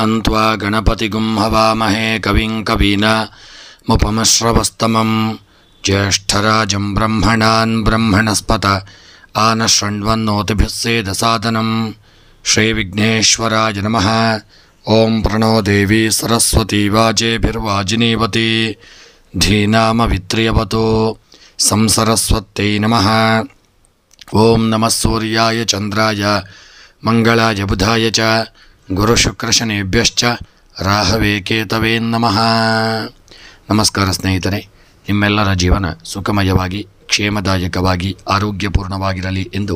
ನಮಃ ಗಣಪತಿಗುಂ ಹವಾಮಹೇ ಕವಿಂ ಕವೀನಾಮುಪಮಶ್ರವಸ್ತಮಂ ಜ್ಯೇಷ್ಠರಾಜಂ ಬ್ರಹ್ಮಣಾನ್ ಬ್ರಹ್ಮಣಸ್ಪತ ಆನಶೃಣ್ವನ್ನೋತಿಭಿಸ್ಸೇದಸಾದನಂ ಶ್ರೀವಿಘ್ನೇಶ್ವರಾಯ ನಮಃ. ಓಂ ಪ್ರಣೋ ದೇವಿ ಸರಸ್ವತಿ ವಾಜೇಭಿರ್ವಾಜಿನೀವತಿ ಧೀನಾಮವಿತ್ರ್ಯವತೋ ಸಂಸರಸ್ವತ್ಯೈ ನಮಃ. ಓಂ ನಮಃ ಸೂರ್ಯಾಯ ಚಂದ್ರಾಯ ಮಂಗಳಾಯ ಬುಧಾಯ ಚ ಗುರುಶುಕ್ರಶನೇಭ್ಯಶ್ಚ ರಾಹವೇ ಕೇತವೇ ನಮಃ. ನಮಸ್ಕಾರ ಸ್ನೇಹಿತರೆ, ನಿಮ್ಮೆಲ್ಲರ ಜೀವನ ಸುಖಮಯವಾಗಿ ಕ್ಷೇಮದಾಯಕವಾಗಿ ಆರೋಗ್ಯಪೂರ್ಣವಾಗಿರಲಿ ಎಂದು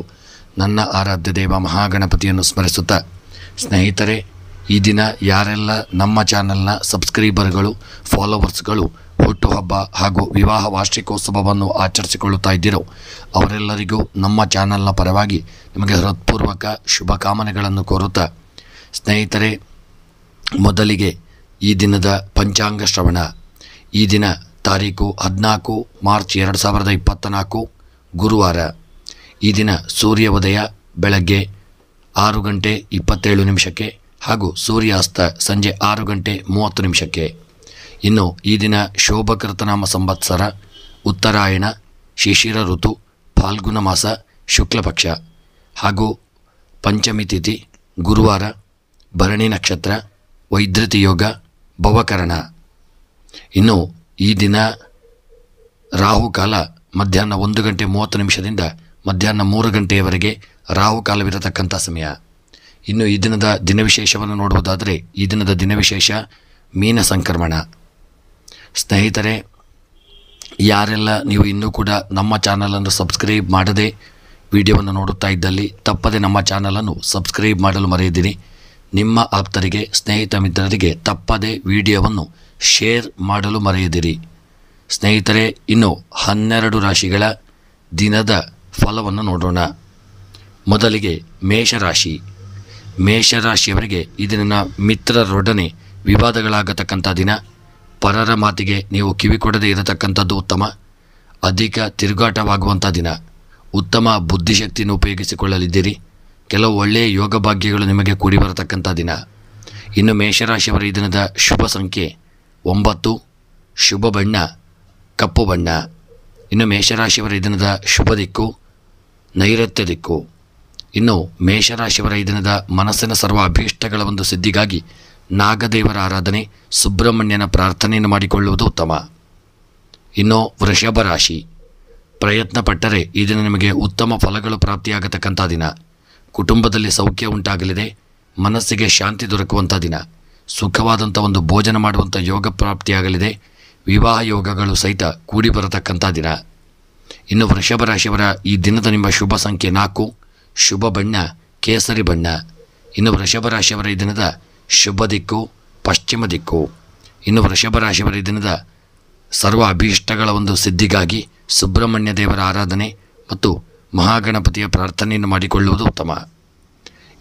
ನನ್ನ ಆರಾಧ್ಯ ದೇವ ಮಹಾಗಣಪತಿಯನ್ನು ಸ್ಮರಿಸುತ್ತಾ, ಸ್ನೇಹಿತರೆ, ಈ ದಿನ ಯಾರೆಲ್ಲ ನಮ್ಮ ಚಾನಲ್ನ ಸಬ್ಸ್ಕ್ರೈಬರ್ಗಳು ಫಾಲೋವರ್ಸ್ಗಳು ಹುಟ್ಟುಹಬ್ಬ ಹಾಗೂ ವಿವಾಹ ವಾರ್ಷಿಕೋತ್ಸವವನ್ನು ಆಚರಿಸಿಕೊಳ್ಳುತ್ತಾ ಇದ್ದೀರೋ ಅವರೆಲ್ಲರಿಗೂ ನಮ್ಮ ಚಾನಲ್ನ ಪರವಾಗಿ ನಿಮಗೆ ಹೃತ್ಪೂರ್ವಕ ಶುಭಕಾಮನೆಗಳನ್ನು ಕೋರುತ್ತಾ, ಸ್ನೇಹಿತರೆ, ಮೊದಲಿಗೆ ಈ ದಿನದ ಪಂಚಾಂಗ ಶ್ರವಣ. ಈ ದಿನ ತಾರೀಕು 14 ಮಾರ್ಚ್ 2024 ಗುರುವಾರ. ಈ ದಿನ ಸೂರ್ಯ ಉದಯ ಬೆಳಗ್ಗೆ 6:27 ಹಾಗೂ ಸೂರ್ಯಾಸ್ತ ಸಂಜೆ 6:30. ಇನ್ನು ಈ ದಿನ ಶೋಭಕೃತನಾಮ ಸಂವತ್ಸರ, ಉತ್ತರಾಯಣ, ಶಿಶಿರ ಋತು, ಫಾಲ್ಗುಣ ಮಾಸ, ಶುಕ್ಲಪಕ್ಷ ಹಾಗೂ ಪಂಚಮಿ ತಿಥಿ ಗುರುವಾರ, ಭರಣಿ ನಕ್ಷತ್ರ, ವೈದ್ಯುತಿ ಯೋಗ, ಭವಕರಣ. ಇನ್ನು ಈ ದಿನ ರಾಹುಕಾಲ ಮಧ್ಯಾಹ್ನ 1:30 ಮಧ್ಯಾಹ್ನ 3 ರಾಹುಕಾಲವಿರತಕ್ಕಂಥ ಸಮಯ. ಇನ್ನು ಈ ದಿನದ ದಿನವಿಶೇಷವನ್ನು ನೋಡುವುದಾದರೆ, ಈ ದಿನದ ದಿನವಿಶೇಷ ಮೀನ ಸಂಕ್ರಮಣ. ಸ್ನೇಹಿತರೆ, ಯಾರೆಲ್ಲ ನೀವು ಇನ್ನೂ ಕೂಡ ನಮ್ಮ ಚಾನಲನ್ನು ಸಬ್ಸ್ಕ್ರೈಬ್ ಮಾಡದೆ ವಿಡಿಯೋವನ್ನು ನೋಡುತ್ತಾ ಇದ್ದಲ್ಲಿ ತಪ್ಪದೆ ನಮ್ಮ ಚಾನಲನ್ನು ಸಬ್ಸ್ಕ್ರೈಬ್ ಮಾಡಲು ಮರೆಯದಿರಿ. ನಿಮ್ಮ ಆಪ್ತರಿಗೆ, ಸ್ನೇಹಿತ ಮಿತ್ರರಿಗೆ ತಪ್ಪದೆ ವಿಡಿಯೋವನ್ನು ಶೇರ್ ಮಾಡಲು ಮರೆಯದಿರಿ. ಸ್ನೇಹಿತರೆ, ಇನ್ನು 12 ರಾಶಿಗಳ ದಿನದ ಫಲವನ್ನು ನೋಡೋಣ. ಮೊದಲಿಗೆ ಮೇಷರಾಶಿ. ಮೇಷರಾಶಿಯವರಿಗೆ ಇದನ್ನ ಮಿತ್ರರೊಡನೆ ವಿವಾದಗಳಾಗತಕ್ಕಂಥ ದಿನ. ಪರರ ಮಾತಿಗೆ ನೀವು ಕಿವಿಕೊಡದೇ ಇರತಕ್ಕಂಥದ್ದು ಉತ್ತಮ. ಅಧಿಕ ತಿರುಗಾಟವಾಗುವಂಥ ದಿನ. ಉತ್ತಮ ಬುದ್ಧಿಶಕ್ತಿಯನ್ನು ಉಪಯೋಗಿಸಿಕೊಳ್ಳಲಿದ್ದೀರಿ. ಕೆಲವು ಒಳ್ಳೆಯ ಯೋಗ ಭಾಗ್ಯಗಳು ನಿಮಗೆ ಕೂಡಿ ಬರತಕ್ಕಂಥ ದಿನ. ಇನ್ನು ಮೇಷರಾಶಿಯವರ ಈ ದಿನದ ಶುಭ ಸಂಖ್ಯೆ 9, ಶುಭ ಬಣ್ಣ ಕಪ್ಪು ಬಣ್ಣ. ಇನ್ನು ಮೇಷರಾಶಿಯವರ ಈ ದಿನದ ಶುಭ ದಿಕ್ಕು ನೈಋತ್ಯ ದಿಕ್ಕು. ಇನ್ನು ಮೇಷರಾಶಿಯವರ ಈ ದಿನದ ಮನಸ್ಸಿನ ಸರ್ವ ಅಭೀಷ್ಟಗಳ ಒಂದು ಸಿದ್ಧಿಗಾಗಿ ನಾಗದೇವರ ಆರಾಧನೆ, ಸುಬ್ರಹ್ಮಣ್ಯನ ಪ್ರಾರ್ಥನೆಯನ್ನು ಮಾಡಿಕೊಳ್ಳುವುದು ಉತ್ತಮ. ಇನ್ನು ವೃಷಭ ರಾಶಿ. ಪ್ರಯತ್ನ ಪಟ್ಟರೆ ಈ ದಿನ ನಿಮಗೆ ಉತ್ತಮ ಫಲಗಳು ಪ್ರಾಪ್ತಿಯಾಗತಕ್ಕಂಥ ದಿನ. ಕುಟುಂಬದಲ್ಲಿ ಸೌಖ್ಯ ಉಂಟಾಗಲಿದೆ. ಮನಸ್ಸಿಗೆ ಶಾಂತಿ ದೊರಕುವಂಥ ದಿನ. ಸುಖವಾದಂಥ ಒಂದು ಭೋಜನ ಮಾಡುವಂಥ ಯೋಗ ಪ್ರಾಪ್ತಿಯಾಗಲಿದೆ. ವಿವಾಹ ಯೋಗಗಳು ಸಹಿತ ಕೂಡಿ ಬರತಕ್ಕಂಥ ದಿನ. ಇನ್ನು ವೃಷಭ ರಾಶಿಯವರ ಈ ದಿನದ ನಿಮ್ಮ ಶುಭ ಸಂಖ್ಯೆ 4, ಶುಭ ಬಣ್ಣ ಕೇಸರಿ ಬಣ್ಣ. ಇನ್ನು ವೃಷಭ ರಾಶಿಯವರ ಈ ದಿನದ ಶುಭ ದಿಕ್ಕು ಪಶ್ಚಿಮ ದಿಕ್ಕು. ಇನ್ನು ವೃಷಭ ರಾಶಿಯವರ ಈ ದಿನದ ಸರ್ವ ಅಭೀಷ್ಟಗಳ ಒಂದು ಸಿದ್ಧಿಗಾಗಿ ಸುಬ್ರಹ್ಮಣ್ಯ ದೇವರ ಆರಾಧನೆ ಮತ್ತು ಮಹಾಗಣಪತಿಯ ಪ್ರಾರ್ಥನೆಯನ್ನು ಮಾಡಿಕೊಳ್ಳುವುದು ಉತ್ತಮ.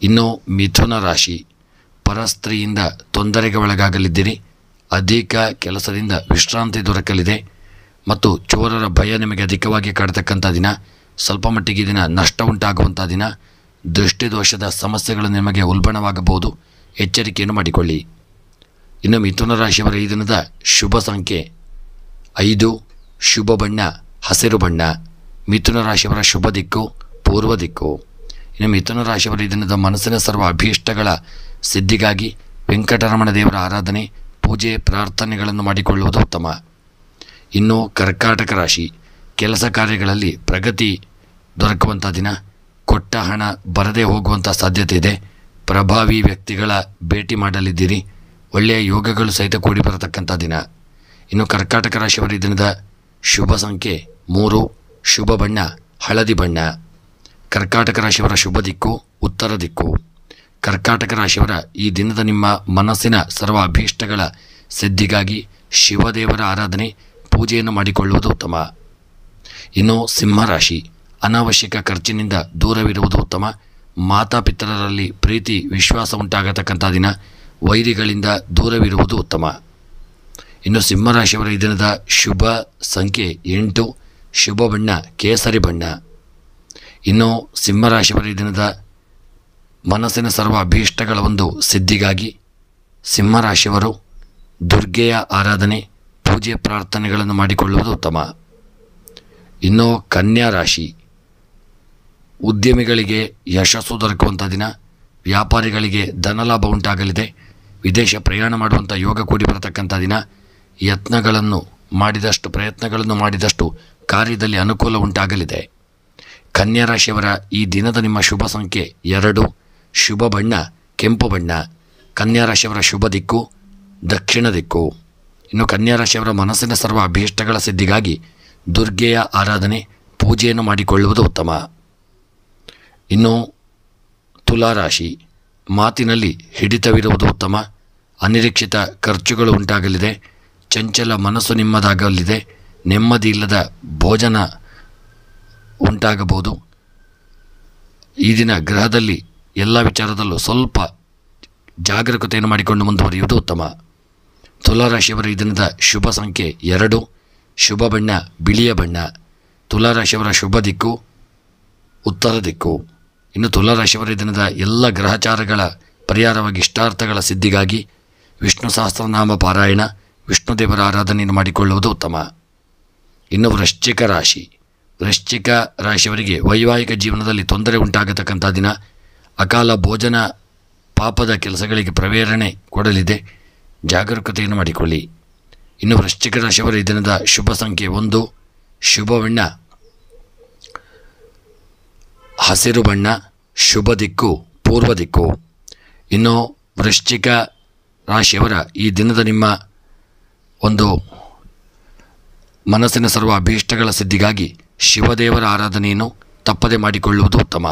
ಇನ್ನು ಮಿಥುನ ರಾಶಿ. ಪರಸ್ತ್ರೀಯಿಂದ ತೊಂದರೆಗೆ ಒಳಗಾಗಲಿದ್ದೀರಿ. ಅಧಿಕ ಕೆಲಸದಿಂದ ವಿಶ್ರಾಂತಿ ದೊರಕಲಿದೆ ಮತ್ತು ಚೋರರ ಭಯ ನಿಮಗೆ ಅಧಿಕವಾಗಿ ಕಾಡತಕ್ಕಂಥ ದಿನ. ಸ್ವಲ್ಪ ಮಟ್ಟಿಗೆ ದಿನ ನಷ್ಟ ಉಂಟಾಗುವಂಥ ದಿನ. ದೃಷ್ಟಿದೋಷದ ಸಮಸ್ಯೆಗಳು ನಿಮಗೆ ಉಲ್ಬಣವಾಗಬಹುದು. ಎಚ್ಚರಿಕೆಯನ್ನು ಮಾಡಿಕೊಳ್ಳಿ. ಇನ್ನು ಮಿಥುನ ರಾಶಿಯವರ ಈ ದಿನದ ಶುಭ ಸಂಖ್ಯೆ 5, ಶುಭ ಬಣ್ಣ ಹಸಿರು ಬಣ್ಣ. ಮಿಥುನ ರಾಶಿಯವರ ಶುಭ ದಿಕ್ಕು ಪೂರ್ವ ದಿಕ್ಕು. ಇನ್ನು ಮಿಥುನ ರಾಶಿಯವರ ಈ ದಿನದ ಮನಸ್ಸಿನ ಸರ್ವ ಅಭೀಷ್ಟಗಳ ಸಿದ್ಧಿಗಾಗಿ ವೆಂಕಟರಮಣ ದೇವರ ಆರಾಧನೆ, ಪೂಜೆ, ಪ್ರಾರ್ಥನೆಗಳನ್ನು ಮಾಡಿಕೊಳ್ಳುವುದು ಉತ್ತಮ. ಇನ್ನು ಕರ್ಕಾಟಕ ರಾಶಿ. ಕೆಲಸ ಕಾರ್ಯಗಳಲ್ಲಿ ಪ್ರಗತಿ ದೊರಕುವಂಥ ದಿನ. ಕೊಟ್ಟ ಹಣ ಬರದೇ ಹೋಗುವಂಥ ಸಾಧ್ಯತೆ ಇದೆ. ಪ್ರಭಾವಿ ವ್ಯಕ್ತಿಗಳ ಭೇಟಿ ಮಾಡಲಿದ್ದೀರಿ. ಒಳ್ಳೆಯ ಯೋಗಗಳು ಸಹಿತ ಕೂಡಿ ಬರತಕ್ಕಂಥ ದಿನ. ಇನ್ನು ಕರ್ಕಾಟಕ ರಾಶಿಯವರ ಈ ದಿನದ ಶುಭ ಸಂಖ್ಯೆ 3, ಶುಭ ಬಣ್ಣ ಹಳದಿ ಬಣ್ಣ. ಕರ್ಕಾಟಕ ರಾಶಿಯವರ ಶುಭ ದಿಕ್ಕು ಉತ್ತರ ದಿಕ್ಕು. ಕರ್ಕಾಟಕ ರಾಶಿಯವರ ಈ ದಿನದ ನಿಮ್ಮ ಮನಸ್ಸಿನ ಸರ್ವ ಅಭೀಷ್ಟಗಳ ಸಿದ್ಧಿಗಾಗಿ ಶಿವದೇವರ ಆರಾಧನೆ, ಪೂಜೆಯನ್ನು ಮಾಡಿಕೊಳ್ಳುವುದು ಉತ್ತಮ. ಇನ್ನು ಸಿಂಹರಾಶಿ. ಅನಾವಶ್ಯಕ ಖರ್ಚಿನಿಂದ ದೂರವಿರುವುದು ಉತ್ತಮ. ಮಾತಾಪಿತರರಲ್ಲಿ ಪ್ರೀತಿ ವಿಶ್ವಾಸ ಉಂಟಾಗತಕ್ಕಂಥ ದಿನ. ವೈರಿಗಳಿಂದ ದೂರವಿರುವುದು ಉತ್ತಮ. ಇನ್ನು ಸಿಂಹರಾಶಿಯವರ ಈ ದಿನದ ಶುಭ ಸಂಖ್ಯೆ 8, ಶುಭ ಬಣ್ಣ ಕೇಸರಿ ಬಣ್ಣ. ಇನ್ನು ಸಿಂಹರಾಶಿಯವರ ಈ ದಿನದ ಮನಸ್ಸಿನ ಸರ್ವ ಅಭೀಷ್ಟಗಳ ಒಂದು ಸಿದ್ಧಿಗಾಗಿ ಸಿಂಹರಾಶಿಯವರು ದುರ್ಗೆಯ ಆರಾಧನೆ ಪೂಜೆ ಪ್ರಾರ್ಥನೆಗಳನ್ನು ಮಾಡಿಕೊಳ್ಳುವುದು ಉತ್ತಮ. ಇನ್ನು ಕನ್ಯಾ ರಾಶಿ, ಉದ್ಯಮಿಗಳಿಗೆ ಯಶಸ್ಸು ದೊರಕುವಂಥ ದಿನ, ವ್ಯಾಪಾರಿಗಳಿಗೆ ಧನಲಾಭ ಉಂಟಾಗಲಿದೆ, ವಿದೇಶ ಪ್ರಯಾಣ ಮಾಡುವಂಥ ಯೋಗ ಕೂಡಿ ಬರತಕ್ಕಂಥ ದಿನ, ಪ್ರಯತ್ನಗಳನ್ನು ಮಾಡಿದಷ್ಟು ಕಾರ್ಯದಲ್ಲಿ ಅನುಕೂಲ ಉಂಟಾಗಲಿದೆ. ಕನ್ಯಾ ರಾಶಿಯವರ ಈ ದಿನದ ನಿಮ್ಮ ಶುಭ ಸಂಖ್ಯೆ 2, ಶುಭ ಬಣ್ಣ ಕೆಂಪು ಬಣ್ಣ. ಕನ್ಯಾ ರಾಶಿಯವರ ಶುಭ ದಿಕ್ಕು ದಕ್ಷಿಣ ದಿಕ್ಕು. ಇನ್ನು ಕನ್ಯಾ ರಾಶಿಯವರ ಮನಸ್ಸಿನ ಸರ್ವ ಅಭೀಷ್ಟಗಳ ಸಿದ್ಧಿಗಾಗಿ ದುರ್ಗೆಯ ಆರಾಧನೆ ಪೂಜೆಯನ್ನು ಮಾಡಿಕೊಳ್ಳುವುದು ಉತ್ತಮ. ಇನ್ನು ತುಲಾರಾಶಿ, ಮಾತಿನಲ್ಲಿ ಹಿಡಿತವಿರುವುದು ಉತ್ತಮ. ಅನಿರೀಕ್ಷಿತ ಖರ್ಚುಗಳು ಉಂಟಾಗಲಿದೆ, ಚಂಚಲ ಮನಸ್ಸು ನಿಮ್ಮದಾಗಲಿದೆ, ನೆಮ್ಮದಿ ಇಲ್ಲದ ಭೋಜನ ಉಂಟಾಗಬಹುದು. ಈ ದಿನ ಗ್ರಹದಲ್ಲಿ ಎಲ್ಲ ವಿಚಾರದಲ್ಲೂ ಸ್ವಲ್ಪ ಜಾಗರೂಕತೆಯನ್ನು ಮಾಡಿಕೊಂಡು ಮುಂದುವರಿಯುವುದು ಉತ್ತಮ. ತುಲಾರಾಶಿಯವರ ಈ ದಿನದ ಶುಭ ಸಂಖ್ಯೆ 2, ಶುಭ ಬಣ್ಣ ಬಿಳಿಯ ಬಣ್ಣ. ತುಲಾರಾಶಿಯವರ ಶುಭ ದಿಕ್ಕು ಉತ್ತರ ದಿಕ್ಕು. ಇನ್ನು ತುಲಾರಾಶಿಯವರ ಈ ದಿನದ ಎಲ್ಲ ಗ್ರಹಚಾರಗಳ ಪರಿಹಾರವಾಗಿ ಇಷ್ಟಾರ್ಥಗಳ ಸಿದ್ಧಿಗಾಗಿ ವಿಷ್ಣು ಸಹಸ್ರನಾಮ ಪಾರಾಯಣ, ವಿಷ್ಣು ದೇವರ ಆರಾಧನೆಯನ್ನು ಮಾಡಿಕೊಳ್ಳುವುದು ಉತ್ತಮ. ಇನ್ನು ವೃಶ್ಚಿಕ ರಾಶಿಯವರಿಗೆ ವೈವಾಹಿಕ ಜೀವನದಲ್ಲಿ ತೊಂದರೆ ಉಂಟಾಗತಕ್ಕಂಥ ದಿನ, ಅಕಾಲ ಭೋಜನ ಪಾಪದ ಕೆಲಸಗಳಿಗೆ ಪ್ರೇರಣೆ ಕೊಡಲಿದೆ, ಜಾಗರೂಕತೆಯನ್ನು ಮಾಡಿಕೊಳ್ಳಿ. ಇನ್ನು ವೃಶ್ಚಿಕ ರಾಶಿಯವರ ಈ ದಿನದ ಶುಭ ಸಂಖ್ಯೆ 1, ಶುಭ ಬಣ್ಣ ಹಸಿರು ಬಣ್ಣ, ಶುಭ ದಿಕ್ಕು ಪೂರ್ವ ದಿಕ್ಕು. ಇನ್ನು ವೃಶ್ಚಿಕ ರಾಶಿಯವರ ಈ ದಿನದ ನಿಮ್ಮ ಒಂದು ಮನಸ್ಸಿನ ಸರ್ವ ಅಭೀಷ್ಟಗಳ ಸಿದ್ಧಿಗಾಗಿ ಶಿವದೇವರ ಆರಾಧನೆಯನ್ನು ತಪ್ಪದೆ ಮಾಡಿಕೊಳ್ಳುವುದು ಉತ್ತಮ.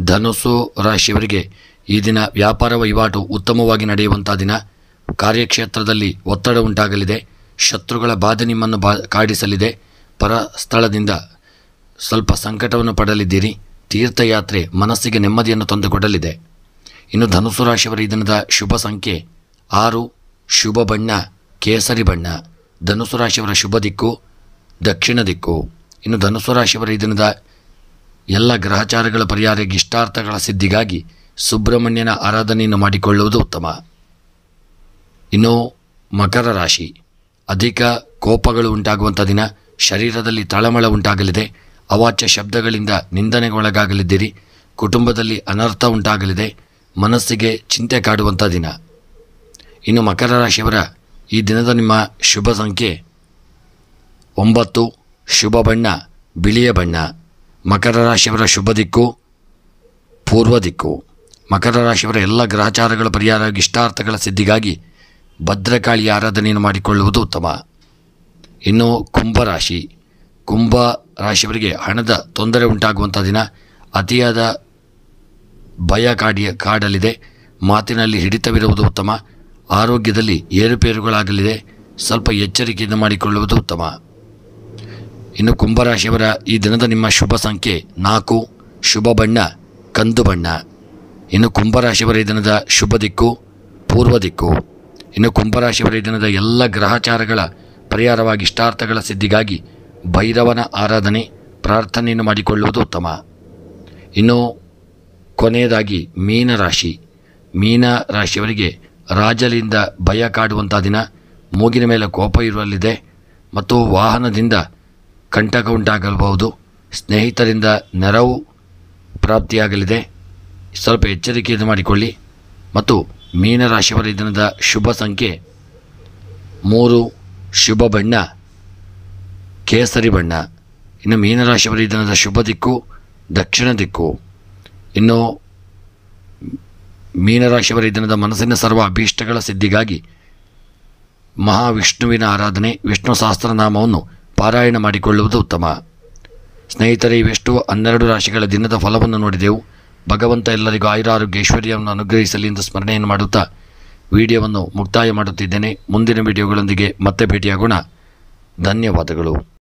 ಧನುಸ್ಸು ರಾಶಿಯವರಿಗೆ ಈ ದಿನ ವ್ಯಾಪಾರ ವಹಿವಾಟು ಉತ್ತಮವಾಗಿ ನಡೆಯುವಂಥ ದಿನ. ಕಾರ್ಯಕ್ಷೇತ್ರದಲ್ಲಿ ಒತ್ತಡ ಉಂಟಾಗಲಿದೆ, ಶತ್ರುಗಳ ಬಾಧೆ ನಿಮ್ಮನ್ನು ಕಾಡಿಸಲಿದೆ, ಪರ ಸ್ಥಳದಿಂದ ಸ್ವಲ್ಪ ಸಂಕಟವನ್ನು ಪಡಲಿದ್ದೀರಿ. ತೀರ್ಥಯಾತ್ರೆ ಮನಸ್ಸಿಗೆ ನೆಮ್ಮದಿಯನ್ನು ತಂದುಕೊಡಲಿದೆ. ಇನ್ನು ಧನುಸ್ಸು ರಾಶಿಯವರ ಈ ದಿನದ ಶುಭ ಸಂಖ್ಯೆ 6, ಶುಭ ಬಣ್ಣ ಕೇಸರಿ ಬಣ್ಣ. ಧನುಸ್ಸು ರಾಶಿಯವರ ಶುಭ ದಿಕ್ಕು ದಕ್ಷಿಣ ದಿಕ್ಕು. ಇನ್ನು ಧನುಸ್ಸು ರಾಶಿಯವರ ಈ ದಿನದ ಎಲ್ಲ ಗ್ರಹಚಾರಗಳ ಪರಿಹಾರ ಇಷ್ಟಾರ್ಥಗಳ ಸಿದ್ಧಿಗಾಗಿ ಸುಬ್ರಹ್ಮಣ್ಯನ ಆರಾಧನೆಯನ್ನು ಮಾಡಿಕೊಳ್ಳುವುದು ಉತ್ತಮ. ಇನ್ನು ಮಕರ ರಾಶಿ, ಅಧಿಕ ಕೋಪಗಳು ಉಂಟಾಗುವಂಥ ದಿನ. ಶರೀರದಲ್ಲಿ ತಳಮಳ ಉಂಟಾಗಲಿದೆ, ಅವಾಚ್ಯ ಶಬ್ದಗಳಿಂದ ನಿಂದನೆಗೊಳಗಾಗಲಿದ್ದೀರಿ, ಕುಟುಂಬದಲ್ಲಿ ಅನರ್ಥ ಉಂಟಾಗಲಿದೆ, ಮನಸ್ಸಿಗೆ ಚಿಂತೆ ಕಾಡುವಂಥ ದಿನ. ಇನ್ನು ಮಕರ ರಾಶಿಯವರ ಈ ದಿನದ ನಿಮ್ಮ ಶುಭ ಸಂಖ್ಯೆ 9, ಶುಭ ಬಣ್ಣ ಬಿಳಿಯ ಬಣ್ಣ. ಮಕರ ರಾಶಿಯವರ ಶುಭ ದಿಕ್ಕು ಪೂರ್ವ ದಿಕ್ಕು. ಮಕರ ರಾಶಿಯವರ ಎಲ್ಲ ಗ್ರಹಚಾರಗಳ ಪರಿಹಾರ ಇಷ್ಟಾರ್ಥಗಳ ಸಿದ್ಧಿಗಾಗಿ ಭದ್ರಕಾಳಿಯ ಆರಾಧನೆಯನ್ನು ಮಾಡಿಕೊಳ್ಳುವುದು ಉತ್ತಮ. ಇನ್ನು ಕುಂಭ ರಾಶಿಯವರಿಗೆ ಹಣದ ತೊಂದರೆ ಉಂಟಾಗುವಂಥ ದಿನ. ಅತಿಯಾದ ಭಯ ಕಾಡಲಿದೆ, ಮಾತಿನಲ್ಲಿ ಹಿಡಿತವಿರುವುದು ಉತ್ತಮ. ಆರೋಗ್ಯದಲ್ಲಿ ಏರುಪೇರುಗಳಾಗಲಿದೆ, ಸ್ವಲ್ಪ ಎಚ್ಚರಿಕೆಯಿಂದ ಮಾಡಿಕೊಳ್ಳುವುದು ಉತ್ತಮ. ಇನ್ನು ಕುಂಭರಾಶಿಯವರ ಈ ದಿನದ ನಿಮ್ಮ ಶುಭ ಸಂಖ್ಯೆ 4, ಶುಭ ಬಣ್ಣ ಕಂದು ಬಣ್ಣ. ಇನ್ನು ಕುಂಭರಾಶಿಯವರ ಈ ದಿನದ ಶುಭ ದಿಕ್ಕು ಪೂರ್ವ ದಿಕ್ಕು. ಇನ್ನು ಕುಂಭರಾಶಿಯವರ ಈ ದಿನದ ಎಲ್ಲ ಗ್ರಹಚಾರಗಳ ಪರಿಹಾರವಾಗಿ ಇಷ್ಟಾರ್ಥಗಳ ಸಿದ್ಧಿಗಾಗಿ ಭೈರವನ ಆರಾಧನೆ ಪ್ರಾರ್ಥನೆಯನ್ನು ಮಾಡಿಕೊಳ್ಳುವುದು ಉತ್ತಮ. ಇನ್ನು ಕೊನೆಯದಾಗಿ ಮೀನರಾಶಿಯವರಿಗೆ ರಾಜಲಿಂದ ಭಯ ಕಾಡುವಂಥ ದಿನ. ಮೂಗಿನ ಮೇಲೆ ಕೋಪ ಇರಲಿದೆ ಮತ್ತು ವಾಹನದಿಂದ ಕಂಟಕ ಉಂಟಾಗಬಹುದು. ಸ್ನೇಹಿತರಿಂದ ನೆರವು ಪ್ರಾಪ್ತಿಯಾಗಲಿದೆ, ಸ್ವಲ್ಪ ಎಚ್ಚರಿಕೆಯನ್ನು ಮಾಡಿಕೊಳ್ಳಿ. ಮತ್ತು ಮೀನರಾಶಿಯವರ ದಿನದ ಶುಭ ಸಂಖ್ಯೆ 3, ಶುಭ ಬಣ್ಣ ಕೇಸರಿ ಬಣ್ಣ. ಇನ್ನು ಮೀನರಾಶಿಯವರ ದಿನದ ಶುಭ ದಿಕ್ಕು ದಕ್ಷಿಣ ದಿಕ್ಕು. ಇನ್ನು ಮೀನರಾಶಿಯವರ ದಿನದ ಮನಸ್ಸಿನ ಸರ್ವ ಅಭೀಷ್ಟಗಳ ಸಿದ್ಧಿಗಾಗಿ ಮಹಾವಿಷ್ಣುವಿನ ಆರಾಧನೆ, ವಿಷ್ಣು ಸಹಸ್ರನಾಮವನ್ನು ಪಾರಾಯಣ ಮಾಡಿಕೊಳ್ಳುವುದು ಉತ್ತಮ. ಸ್ನೇಹಿತರೆ, ಇವೆಷ್ಟು 12 ರಾಶಿಗಳ ದಿನದ ಫಲವನ್ನು ನೋಡಿದೆವು. ಭಗವಂತ ಎಲ್ಲರಿಗೂ ಆಯುರಾರೋಗ್ಯ ಐಶ್ವರ್ಯವನ್ನು ಅನುಗ್ರಹಿಸಲಿ ಎಂದು ಸ್ಮರಣೆಯನ್ನು ಮಾಡುತ್ತಾ ವಿಡಿಯೋವನ್ನು ಮುಕ್ತಾಯ ಮಾಡುತ್ತಿದ್ದೇನೆ. ಮುಂದಿನ ವಿಡಿಯೋಗಳೊಂದಿಗೆ ಮತ್ತೆ ಭೇಟಿಯಾಗೋಣ. ಧನ್ಯವಾದಗಳು.